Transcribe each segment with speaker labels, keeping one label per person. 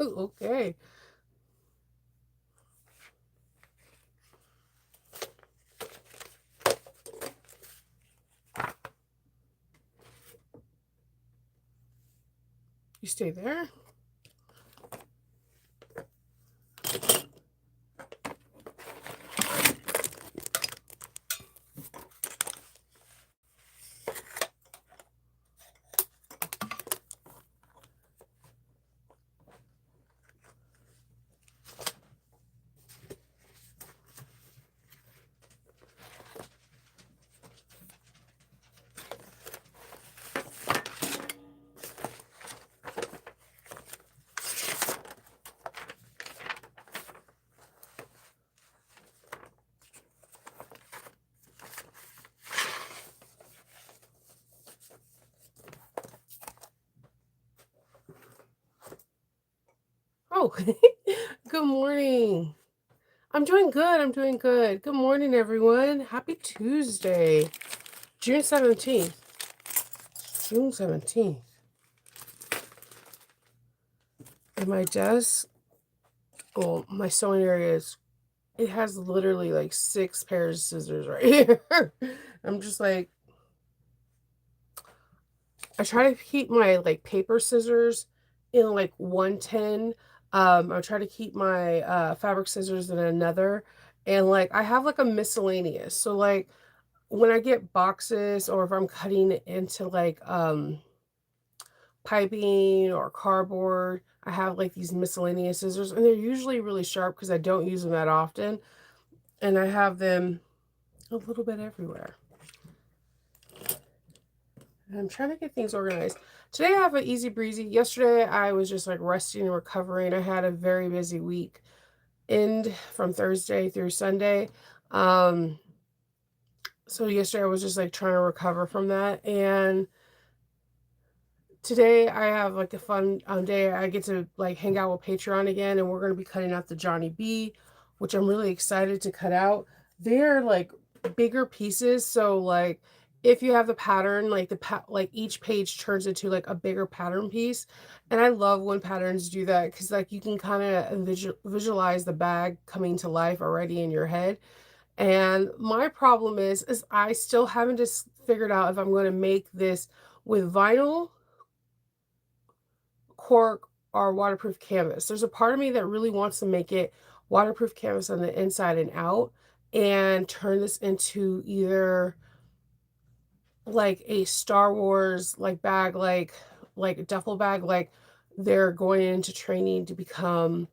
Speaker 1: Okay. You stay there. Oh, good morning. I'm doing good. I'm doing good. Good morning, everyone. Happy Tuesday, June 17th. June 17th. And my desk, well, my sewing area is, it has literally like 6 pairs of scissors right here. I'm just like, I try to keep my like paper scissors in like 110. I try to keep my fabric scissors in another. And like I have like a miscellaneous. So like when I get boxes or if I'm cutting it into like piping or cardboard, I have like these miscellaneous scissors and they're usually really sharp because I don't use them that often. And I have them a little bit everywhere. And I'm trying to get things organized. Today I have an easy breezy. Yesterday I was just like resting and recovering. I had a very busy week end from Thursday through Sunday. Um, so yesterday I was just like trying to recover from that. And today I have like a fun day. I get to like hang out with Patreon again, and we're going to be cutting out the Johnny B, which I'm really excited to cut out. They're like bigger pieces, so like if you have the pattern, like like each page turns into like a bigger pattern piece, and I love when patterns do that because like you can kind of visualize the bag coming to life already in your head. And my problem is I still haven't just figured out if I'm going to make this with vinyl cork or waterproof canvas. There's a part of me that really wants to make it waterproof canvas on the inside and out and turn this into either like a Star Wars like bag, like a duffel bag, like they're going into training to become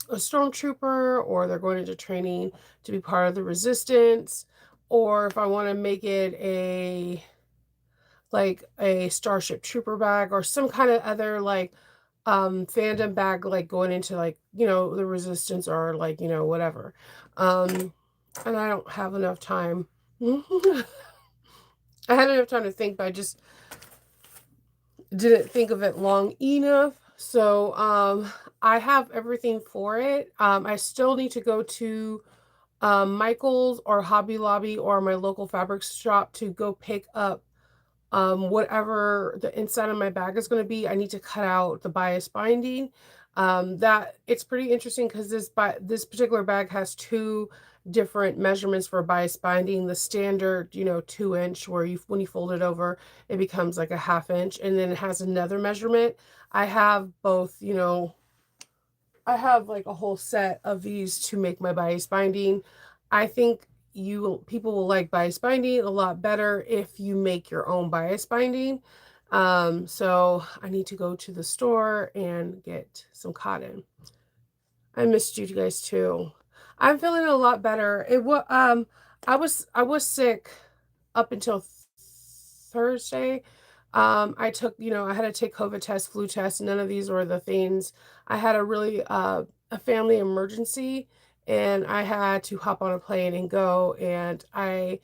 Speaker 1: a stormtrooper or they're going into training to be part of the resistance, or if I want to make it a like a Starship Trooper bag or some kind of other like fandom bag, like going into like, the resistance or like, whatever. And I don't have enough time. I had enough time to think, but I just didn't think of it long enough. So I have everything for it. I still need to go to Michael's or Hobby Lobby or my local fabric shop to go pick up whatever the inside of my bag is going to be. I need to cut out the bias binding. That it's pretty interesting because this particular bag has two different measurements for bias binding. The standard, 2 inch, where you when you fold it over, it becomes like a 1/2 inch, and then it has another measurement. I have both, I have like a whole set of these to make my bias binding. I think people will like bias binding a lot better if you make your own bias binding. So I need to go to the store and get some cotton. I missed you guys too. I'm feeling a lot better. I was sick up until Thursday. I took, I had to take COVID test, flu test. None of these were the things. I had a really a family emergency, and I had to hop on a plane and go. And I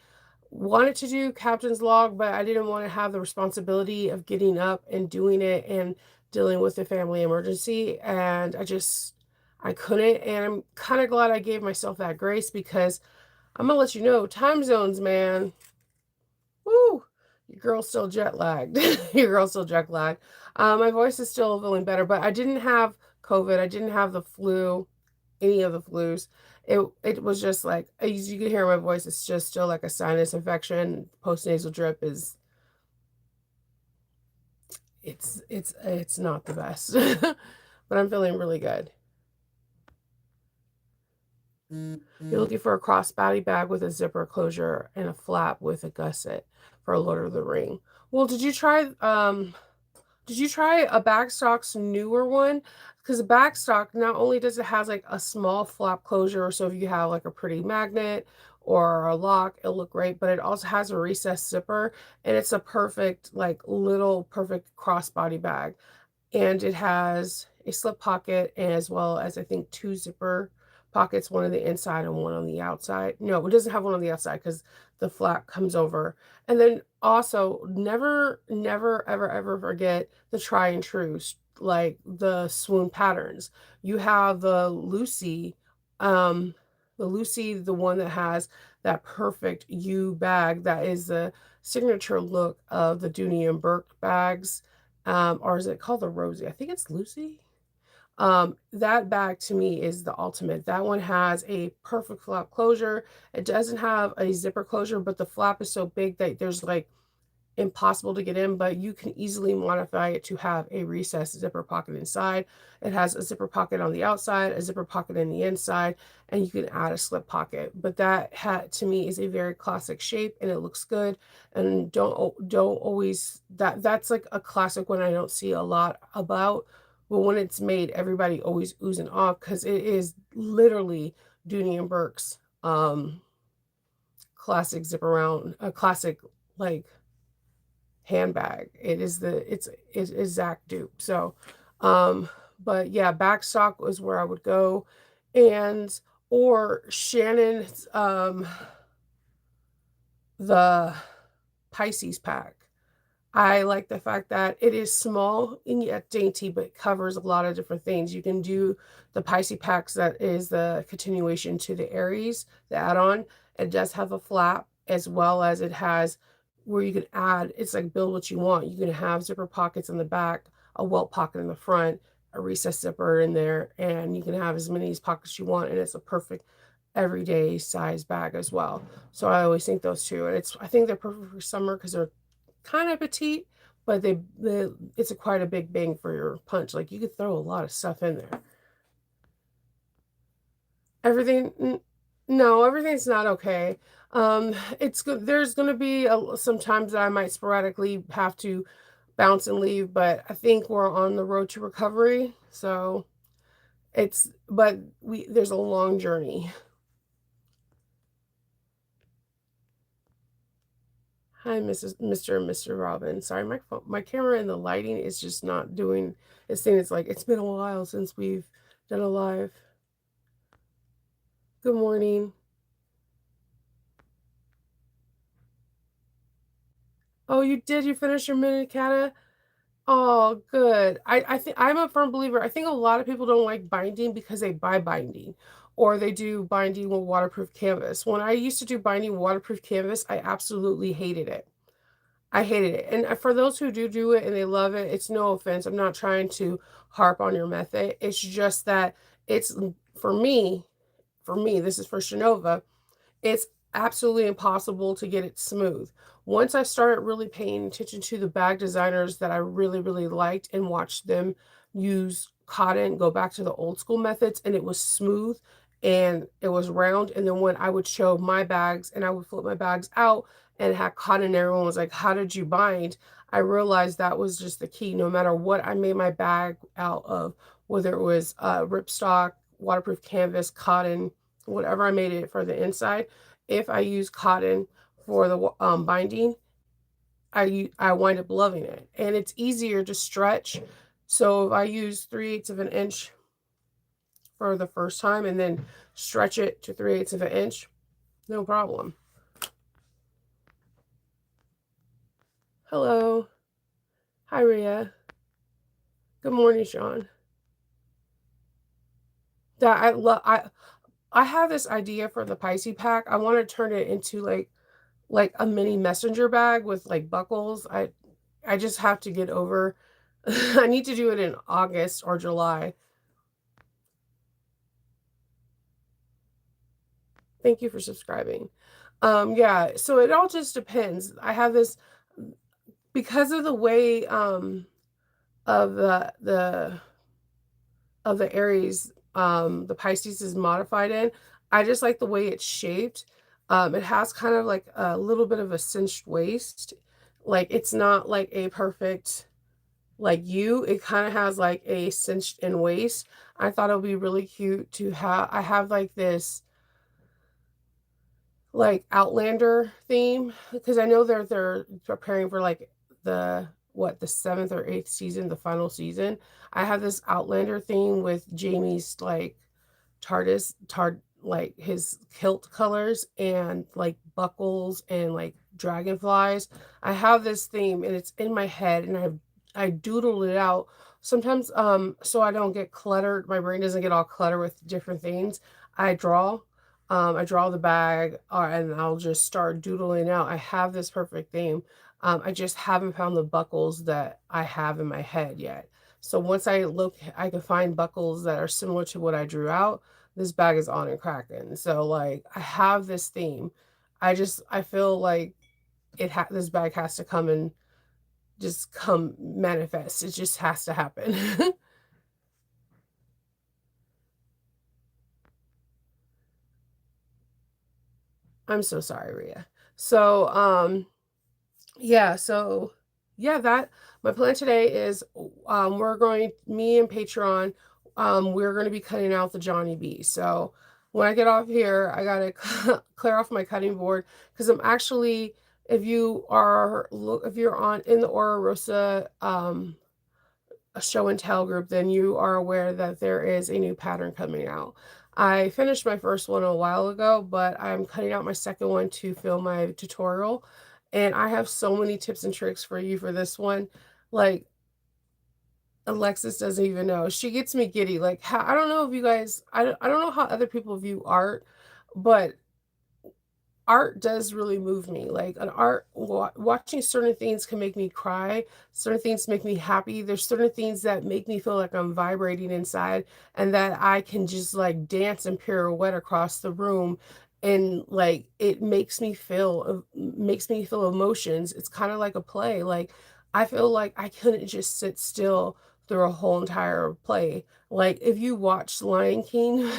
Speaker 1: wanted to do captain's log, but I didn't want to have the responsibility of getting up and doing it and dealing with the family emergency. And I couldn't. And I'm kind of glad I gave myself that grace because I'm gonna let you know, time zones, man. Woo! Your girl's still jet lagged. Your girl's still jet lagged. My voice is still feeling better, but I didn't have COVID. I didn't have the flu, any of the flus. It was just like, as you can hear my voice, it's just still like a sinus infection. Postnasal drip is it's not the best. But I'm feeling really good. You're looking for a crossbody bag with a zipper closure and a flap with a gusset for a Lord of the Ring. Well, did you try a Backstock's newer one? Because the Backstock, not only does it has like a small flap closure, so if you have like a pretty magnet or a lock, it'll look great, but it also has a recessed zipper, and it's a perfect, like little perfect crossbody bag. And it has a slip pocket as well as I think two zipper pockets, one on the inside and one on the outside. No, it doesn't have one on the outside because the flap comes over. And then also never, ever, ever forget the try and trues, like the swoon patterns. You have the Lucy, the one that has that perfect U bag that is the signature look of the Dooney and Burke bags, or is it called the Rosie? I think it's Lucy. That bag to me is the ultimate. That one has a perfect flap closure. It doesn't have a zipper closure, but the flap is so big that there's like impossible to get in, but you can easily modify it to have a recessed zipper pocket inside. It has a zipper pocket on the outside, a zipper pocket in the inside, and you can add a slip pocket. But that hat to me is a very classic shape and it looks good. And don't always that's like a classic one I don't see a lot about. But when it's made, everybody always oohs and ahs because it is literally Dooney and Burke's classic zip around, a classic like handbag. It's exact dupe. So, but yeah, Backstock was where I would go, and or Shannon's the Pisces pack. I like the fact that it is small and yet dainty, but covers a lot of different things. You can do the Pisces packs that is the continuation to the Aries, the add-on. It does have a flap as well as it has where you can add, it's like build what you want. You can have zipper pockets in the back, a welt pocket in the front, a recessed zipper in there, and you can have as many pockets you want, and it's a perfect everyday size bag as well. So I always think those two, and I think they're perfect for summer because they're kind of petite, but it's a quite a big bang for your punch. Like you could throw a lot of stuff in there. Everything, no, everything's not okay. It's good. There's going to be some times that I might sporadically have to bounce and leave, but I think we're on the road to recovery. So but there's a long journey. Hi, Mr. and Mr. Robin. Sorry, my camera and the lighting is just not doing its thing. It's like it's been a while since we've done a live. Good morning. Oh, you did? You finished your Minicata? Oh, good. I think I'm a firm believer. I think a lot of people don't like binding because they buy binding or they do binding with waterproof canvas. When I used to do binding with waterproof canvas, I absolutely hated it. I hated it. And for those who do it and they love it, it's no offense. I'm not trying to harp on your method. It's just that it's for me, this is for Shinova, it's absolutely impossible to get it smooth. Once I started really paying attention to the bag designers that I really, really liked and watched them use cotton, go back to the old school methods, and it was smooth and it was round. And then when I would show my bags and I would flip my bags out and it had cotton, and everyone was like, how did you bind? I realized that was just the key. No matter what I made my bag out of, whether it was ripstock, waterproof canvas, cotton, whatever I made it for the inside, if I use cotton for the binding, I wind up loving it, and it's easier to stretch. So if I use 3/8 of an inch for the first time and then stretch it to 3/8 of an inch, no problem. Hello. Hi, Rhea. Good morning, Sean. That I love. I have this idea for the Pisces pack. I want to turn it into like a mini messenger bag with like buckles. I just have to get over. I need to do it in August or July. Thank you for subscribing. Yeah, so it all just depends. I have this because of the way of the Aries, the Pisces is modified in. I just like the way it's shaped. It has kind of like a little bit of a cinched waist. Like it's not like a perfect like you. It kind of has like a cinched in waist. I thought it would be really cute to have. I have like this like Outlander theme because I know they're preparing for like the what the seventh or eighth season, the final season. I have this Outlander theme with Jamie's like like his kilt colors and like buckles and like dragonflies. I have this theme and it's in my head and I doodled it out. Sometimes so I don't get cluttered, my brain doesn't get all cluttered with different things. I draw. I draw the bag and I'll just start doodling out. I have this perfect theme. I just haven't found the buckles that I have in my head yet. So once I look, I can find buckles that are similar to what I drew out. This bag is on and cracking. So like I have this theme. I feel like this bag has to come and just come manifest. It just has to happen. I'm so sorry, Ria. So yeah, so yeah, that my plan today is we're going me and Patreon, we're going to be cutting out the Johnny B. So when I get off here, I got to clear off my cutting board because I'm actually if you're on in the Aura Rosa a show and tell group, then you are aware that there is a new pattern coming out. I finished my first one a while ago, but I'm cutting out my second one to film my tutorial. And I have so many tips and tricks for you for this one. Like Alexis doesn't even know. She gets me giddy. Like I don't know if you guys, I don't know how other people view art, but art does really move me. Like an watching certain things can make me cry. Certain things make me happy. There's certain things that make me feel like I'm vibrating inside and that I can just like dance and pirouette across the room. And like it makes me feel emotions. It's kind of like a play. Like I feel like I couldn't just sit still through a whole entire play. Like if you watch Lion King,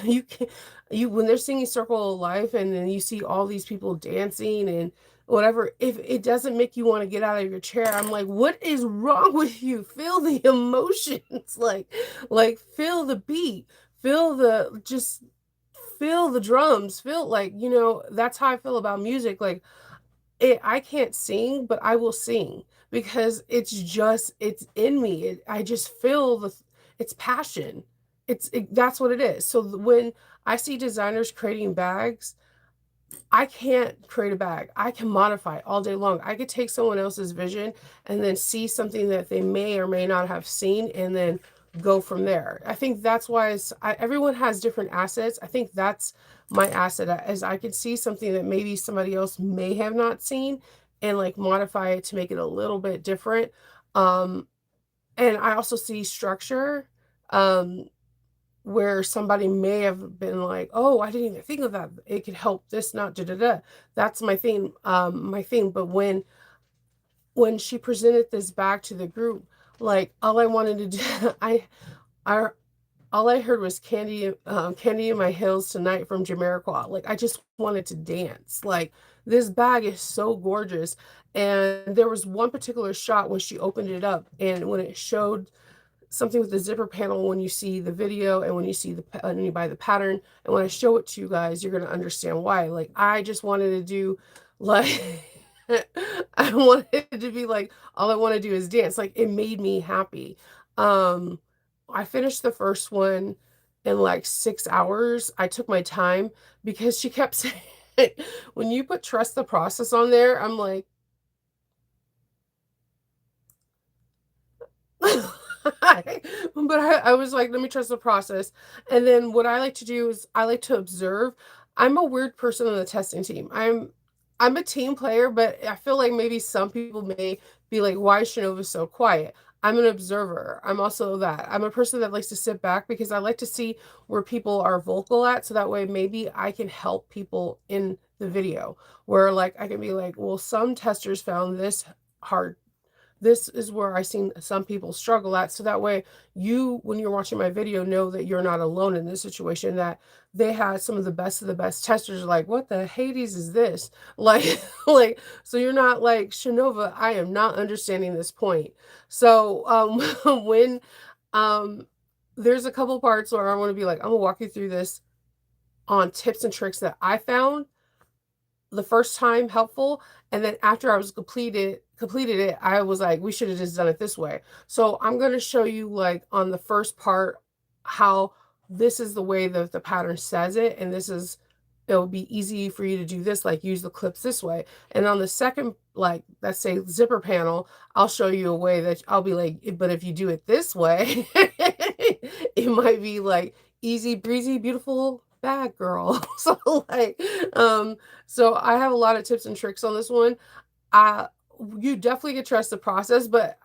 Speaker 1: you when they're singing Circle of Life and then you see all these people dancing and whatever, if it doesn't make you want to get out of your chair, I'm like, what is wrong with you? Feel the emotions, like feel the beat, feel the just feel the drums, feel like, that's how I feel about music. Like I can't sing, but I will sing because it's in me. I just feel it's passion. That's what it is. So when I see designers creating bags, I can't create a bag. I can modify it all day long. I could take someone else's vision and then see something that they may or may not have seen and then go from there. I think that's why everyone has different assets. I think that's my asset as I could see something that maybe somebody else may have not seen and like modify it to make it a little bit different. Um, and I also see structure. Where somebody may have been like, "Oh, I didn't even think of that. It could help this, not da da da." That's my thing. But when she presented this back to the group, like all I wanted to do, I all I heard was "Candy in My Hills Tonight" from Jamiroquai. Like I just wanted to dance. Like this bag is so gorgeous, and there was one particular shot when she opened it up, and when it showed something with the zipper panel when you see the video and when you see and you buy the pattern and when I show it to you guys you're going to understand why. Like I just wanted to do like I wanted to be like all I want to do is dance. Like it made me happy. I finished the first one in like 6 hours. I took my time because she kept saying when you put trust the process on there, I'm like but I was like, let me trust the process. And then what I like to do is I like to observe. I'm a weird person on the testing team. I'm a team player, but I feel like maybe some people may be like, why is Shinova so quiet? I'm an observer. I'm also that. I'm a person that likes to sit back because I like to see where people are vocal at, so that way maybe I can help people in the video, where like I can be like, well, some testers found this hard, this is where I seen some people struggle at. So that way you, when you're watching my video, know that you're not alone in this situation, that they had some of the best testers like, what the Hades is this? Like, like, so you're not like, Shanova, I am not understanding this point. So when um there's a couple parts where I want to be like, I'm gonna walk you through this on tips and tricks that I found the first time helpful, and then after I was completed it, I was like, we should have just done it this way. So I'm going to show you like on the first part how this is the way that the pattern says it, and this is, it'll be easy for you to do this, like use the clips this way. And on the second, like let's say zipper panel, I'll show you a way that I'll be like, but if you do it this way, it might be like easy breezy, beautiful bag girl. So like, so I have a lot of tips and tricks on this one. Uh, you definitely can trust the process, but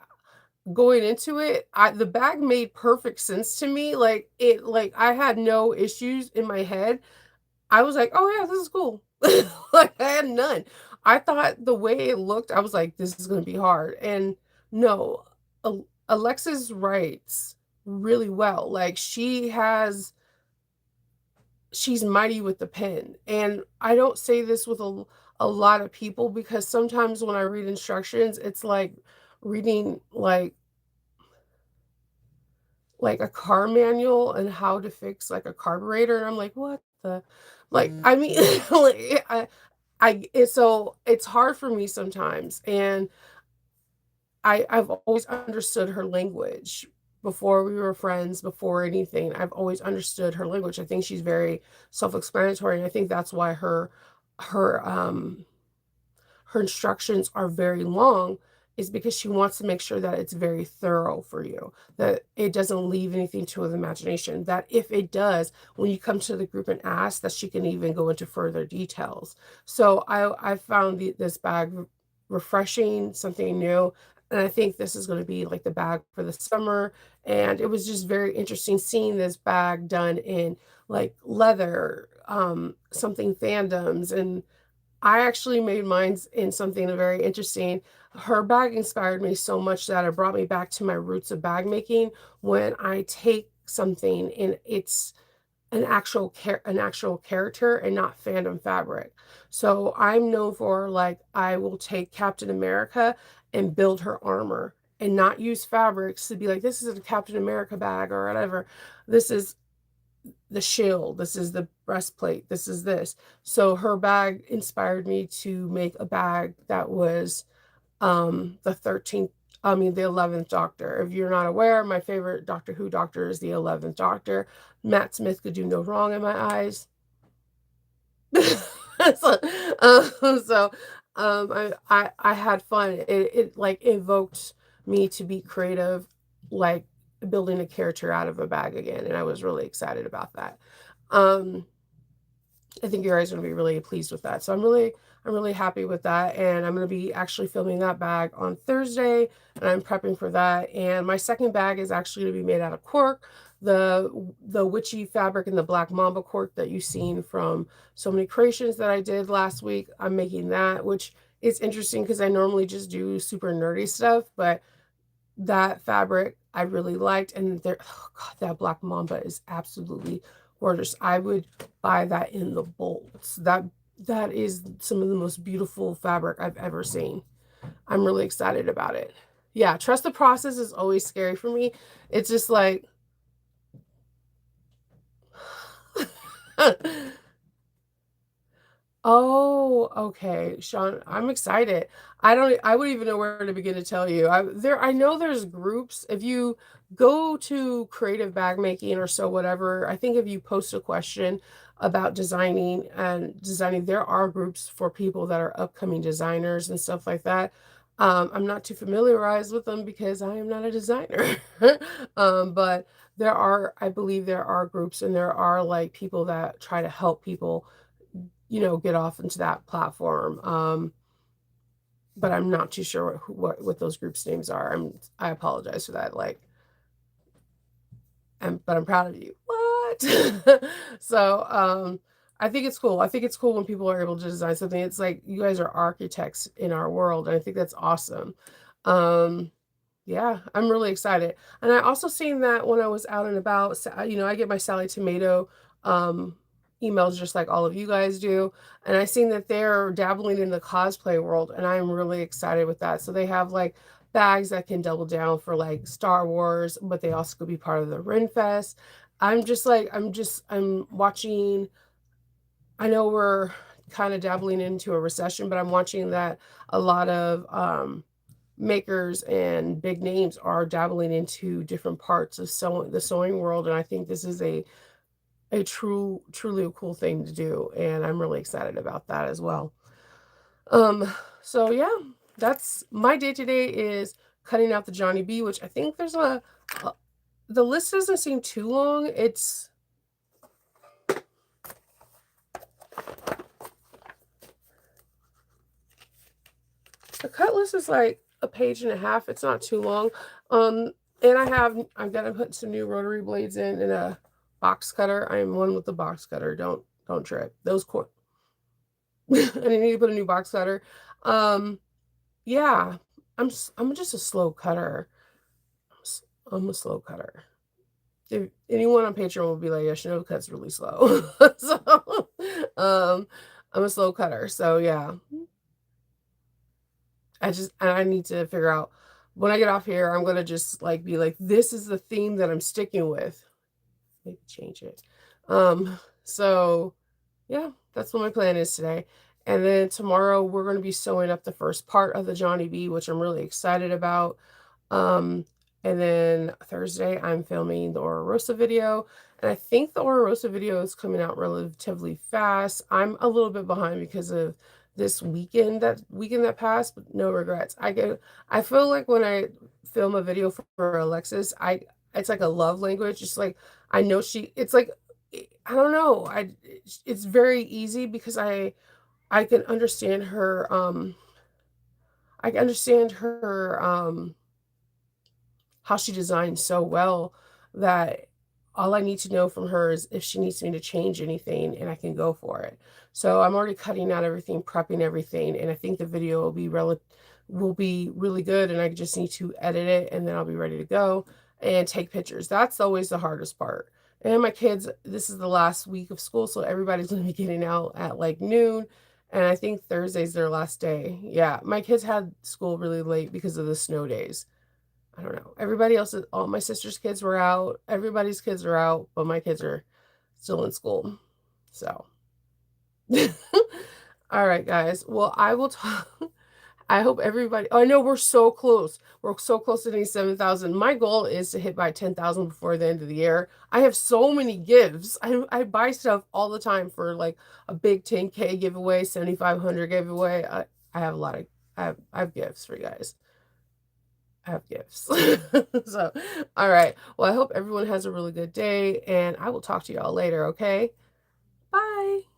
Speaker 1: going into it, the bag made perfect sense to me. Like it, like I had no issues in my head. I was like, oh yeah, this is cool. Like I had none. I thought the way it looked, I was like, this is gonna be hard. And no, Alexis writes really well. Like she's mighty with the pen. And I don't say this with a lot of people because sometimes when I read instructions, it's like reading like a car manual and how to fix like a carburetor. And I'm like, what the, like, I mean, like, so it's hard for me sometimes. And I've always understood her language before we were friends, before anything. I've always understood her language. I think she's very self-explanatory, and I think that's why her her instructions are very long, is because she wants to make sure that it's very thorough for you, that it doesn't leave anything to the imagination, that if it does, when you come to the group and ask, that she can even go into further details. So I found this bag refreshing, something new, and I think this is going to be like the bag for the summer. And it was just very interesting seeing this bag done in like leather, something fandoms, and I actually made mine in something very interesting. Her bag inspired me so much that it brought me back to my roots of bag making. When I take something and it's an actual character and not fandom fabric. So I'm known for like I will take Captain America and build her armor and not use fabrics to be like, this is a Captain America bag or whatever. This is the shield, this is the breastplate, this is this. So her bag inspired me to make a bag that was the 13th, I mean the 11th Doctor. If you're not aware, my favorite Doctor Who Doctor is the 11th Doctor. Matt Smith could do no wrong in my eyes. So, so I had fun. It like evoked me to be creative, like building a character out of a bag again, and I was really excited about that. Um, I think you guys are gonna be really pleased with that. So I'm really happy with that, and I'm gonna be actually filming that bag on Thursday, and I'm prepping for that. And my second bag is actually gonna be made out of cork, the witchy fabric and the black mamba cork that you've seen from so many creations that I did last week. I'm making that, which is interesting because I normally just do super nerdy stuff, but that fabric I really liked, and there, oh God, that black mamba is absolutely gorgeous. I would buy that in the bolts. That is some of the most beautiful fabric I've ever seen. I'm really excited about it. Yeah, trust the process is always scary for me. It's just like oh, okay, Sean, I'm excited. I wouldn't even know where to begin to tell you. I know there's groups. If you go to creative bag making or so whatever, I think if you post a question about designing, there are groups for people that are upcoming designers and stuff like that. I'm not too familiarized with them because I am not a designer. But I believe there are groups, and there are like people that try to help people, get off into that platform. but I'm not too sure what those groups names are. I apologize for that. Like, but I'm proud of you. What? So, I think it's cool. I think it's cool when people are able to design something. It's like you guys are architects in our world, and I think that's awesome. Um, yeah, I'm really excited. And I also seen that when I was out and about, I get my Sally Tomato um, emails just like all of you guys do. And I seen that they're dabbling in the cosplay world, and I'm really excited with that. So they have like bags that can double down for like Star Wars, but they also could be part of the Ren Fest. I'm watching. I know we're kind of dabbling into a recession, but I'm watching that a lot of makers and big names are dabbling into different parts of the sewing world, and I think this is a truly a cool thing to do, and I'm really excited about that as well. Um, so yeah, that's my day today is cutting out the Johnny B, which I think there's a the list doesn't seem too long. The cut list is like a page and a half. It's not too long. And I'm gonna put some new rotary blades in a box cutter. I am one with the box cutter. Don't trip. I need to put a new box cutter. Yeah, I'm just a slow cutter. I'm a slow cutter. If anyone on Patreon will be like, yeah, Chanel cuts really slow. So, I'm a slow cutter. So yeah, I need to figure out when I get off here, I'm gonna just like be like, this is the theme that I'm sticking with. Maybe change it. So yeah, that's what my plan is today. And then tomorrow we're gonna be sewing up the first part of the Johnny B, which I'm really excited about. Um, and then Thursday I'm filming the Ora Rosa video. And I think the Ora Rosa video is coming out relatively fast. I'm a little bit behind because of this weekend that passed, but no regrets. I feel like when I film a video for Alexis, it's like a love language. It's like I know it's like I don't know. It's very easy because I can understand her I can understand her how she designs so well that all I need to know from her is if she needs me to change anything and I can go for it. So I'm already cutting out everything, prepping everything, and I think the video will be really good, and I just need to edit it and then I'll be ready to go and take pictures. That's always the hardest part. And my kids, this is the last week of school, so everybody's going to be getting out at like noon. And I think Thursday's their last day. Yeah, my kids had school really late because of the snow days. I don't know. All my sister's kids were out. Everybody's kids are out, but my kids are still in school. So, all right, guys. Well, I will talk. I hope everybody. Oh, I know we're so close. We're so close to hitting 7,000. My goal is to hit by 10,000 before the end of the year. I have so many gifts. I buy stuff all the time for like a big 10K giveaway, 7,500 giveaway. I have a lot of. I have gifts for you guys. I have gifts. So, all right. Well, I hope everyone has a really good day, and I will talk to y'all later, okay? Bye.